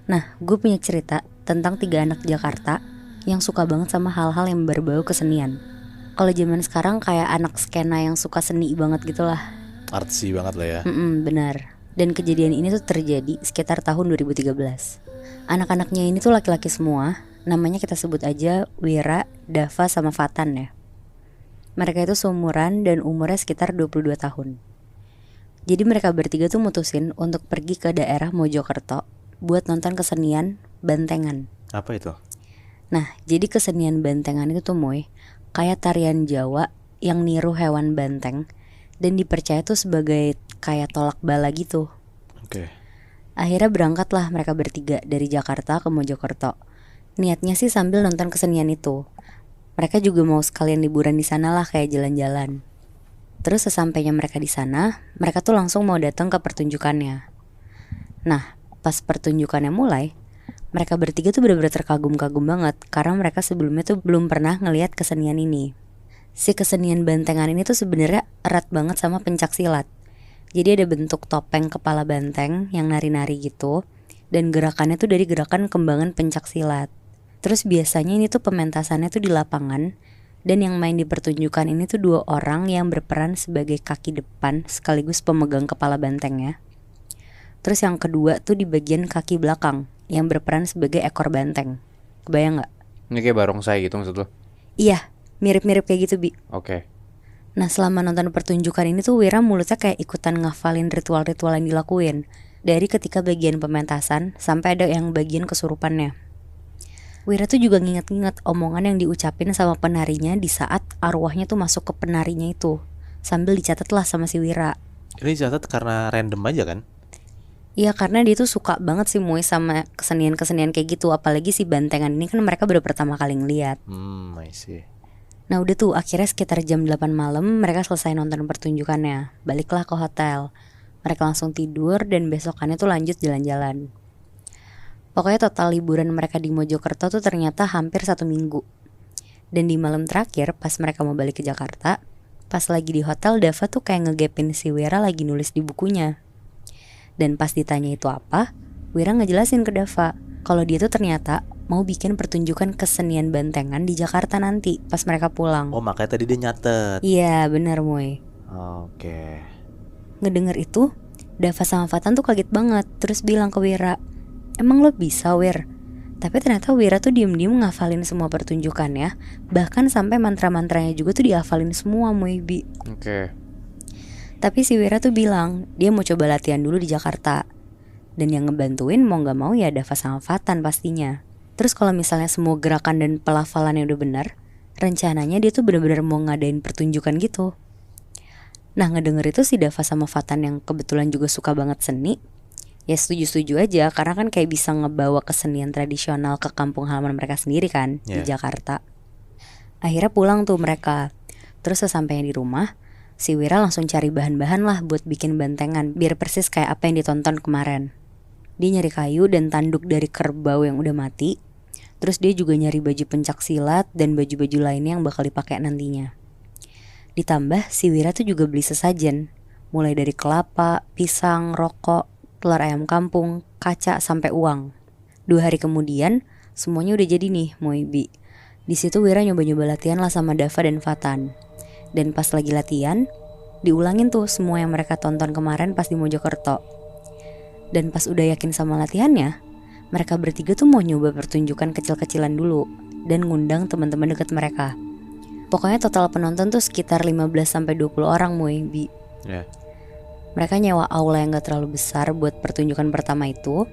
Nah, gue punya cerita tentang 3 anak Jakarta yang suka banget sama hal-hal yang berbau kesenian. Kalau zaman sekarang kayak anak skena yang suka seni banget gitulah. Artsy banget lah ya. Benar. Dan kejadian ini tuh terjadi sekitar tahun 2013. Anak-anaknya ini tuh laki-laki semua. Namanya kita sebut aja Wira, Dava, sama Fatan ya. Mereka itu seumuran dan umurnya sekitar 22 tahun. Jadi mereka bertiga tuh mutusin untuk pergi ke daerah Mojokerto buat nonton kesenian bantengan. Apa itu? Nah, jadi kesenian bantengan itu tuh Moy, kayak tarian Jawa yang niru hewan banteng dan dipercaya tuh sebagai kayak tolak bala gitu. Oke. Akhirnya berangkatlah mereka bertiga dari Jakarta ke Mojokerto. Niatnya sih sambil nonton kesenian itu. Mereka juga mau sekalian liburan di sana lah, kayak jalan-jalan. Terus sesampainya mereka di sana, mereka tuh langsung mau datang ke pertunjukannya. Nah, pas pertunjukannya mulai, mereka bertiga tuh benar-benar terkagum-kagum banget karena mereka sebelumnya tuh belum pernah ngelihat kesenian ini. Si kesenian bantengan ini tuh sebenarnya erat banget sama pencak silat. Jadi ada bentuk topeng kepala banteng yang nari-nari gitu, dan gerakannya tuh dari gerakan kembangan pencak silat. Terus biasanya ini tuh pementasannya tuh di lapangan, dan yang main di pertunjukan ini tuh 2 orang yang berperan sebagai kaki depan sekaligus pemegang kepala bantengnya. Terus yang kedua tuh di bagian kaki belakang yang berperan sebagai ekor banteng. Kebayang gak? Ini kayak barongsai gitu maksud lo? Iya, mirip-mirip kayak gitu, Bi. Oke. Nah, selama nonton pertunjukan ini tuh Wira mulutnya kayak ikutan ngafalin ritual-ritual yang dilakuin, dari ketika bagian pementasan sampai ada yang bagian kesurupannya. Wira tuh juga nginget-nginget omongan yang diucapin sama penarinya di saat arwahnya tuh masuk ke penarinya itu, sambil dicatat lah sama si Wira. Ini catat karena random aja kan? Iya, karena dia tuh suka banget sih Moy sama kesenian-kesenian kayak gitu. Apalagi si bantengan ini kan mereka baru pertama kali ngeliat. I see. Nah udah tuh akhirnya sekitar jam 8 malam mereka selesai nonton pertunjukannya. Baliklah ke hotel. Mereka langsung tidur dan besokannya tuh lanjut jalan-jalan. Pokoknya total liburan mereka di Mojokerto tuh ternyata hampir 1 minggu. Dan di malam terakhir pas mereka mau balik ke Jakarta, pas lagi di hotel Dava tuh kayak ngegapin si Wira lagi nulis di bukunya. Dan pas ditanya itu apa, Wira ngejelasin ke Dava kalau dia tuh ternyata mau bikin pertunjukan kesenian bantengan di Jakarta nanti pas mereka pulang. Oh, makanya tadi dia nyatet. Iya bener Moy. Oke. Ngedenger itu, Dava sama Fatan tuh kaget banget. Terus bilang ke Wira, emang lo bisa Wir? Tapi ternyata Wira tuh diem-diem ngafalin semua pertunjukannya. Bahkan sampai mantra-mantranya juga tuh dihafalin semua Moy, Bi. Oke. Tapi si Wira tuh bilang dia mau coba latihan dulu di Jakarta. Dan yang ngebantuin mau gak mau ya Dava sama Fatan pastinya. Terus kalau misalnya semua gerakan dan pelafalannya udah benar, rencananya dia tuh benar-benar mau ngadain pertunjukan gitu. Nah ngedenger itu si Dava sama Fatan yang kebetulan juga suka banget seni, ya setuju-setuju aja karena kan kayak bisa ngebawa kesenian tradisional ke kampung halaman mereka sendiri kan di Jakarta. Akhirnya pulang tuh mereka. Terus sesampainya di rumah, si Wira langsung cari bahan-bahan lah buat bikin bantengan biar persis kayak apa yang ditonton kemarin. Dia nyari kayu dan tanduk dari kerbau yang udah mati. Terus dia juga nyari baju pencak silat dan baju-baju lainnya yang bakal dipakai nantinya. Ditambah si Wira tuh juga beli sesajen, mulai dari kelapa, pisang, rokok, telur ayam kampung, kaca sampai uang. 2 hari kemudian semuanya udah jadi nih Moibi. Di situ Wira nyoba-nyoba latihan lah sama Dava dan Fatan. Dan pas lagi latihan, diulangin tuh semua yang mereka tonton kemarin pas di Mojokerto. Dan pas udah yakin sama latihannya, mereka bertiga tuh mau nyoba pertunjukan kecil-kecilan dulu dan ngundang teman-teman deket mereka. Pokoknya total penonton tuh sekitar 15-20 orang Moibi. Mereka nyewa aula yang gak terlalu besar buat pertunjukan pertama itu.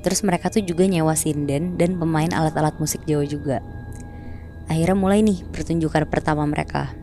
Terus mereka tuh juga nyewa sinden dan pemain alat-alat musik Jawa juga. Akhirnya mulai nih pertunjukan pertama mereka.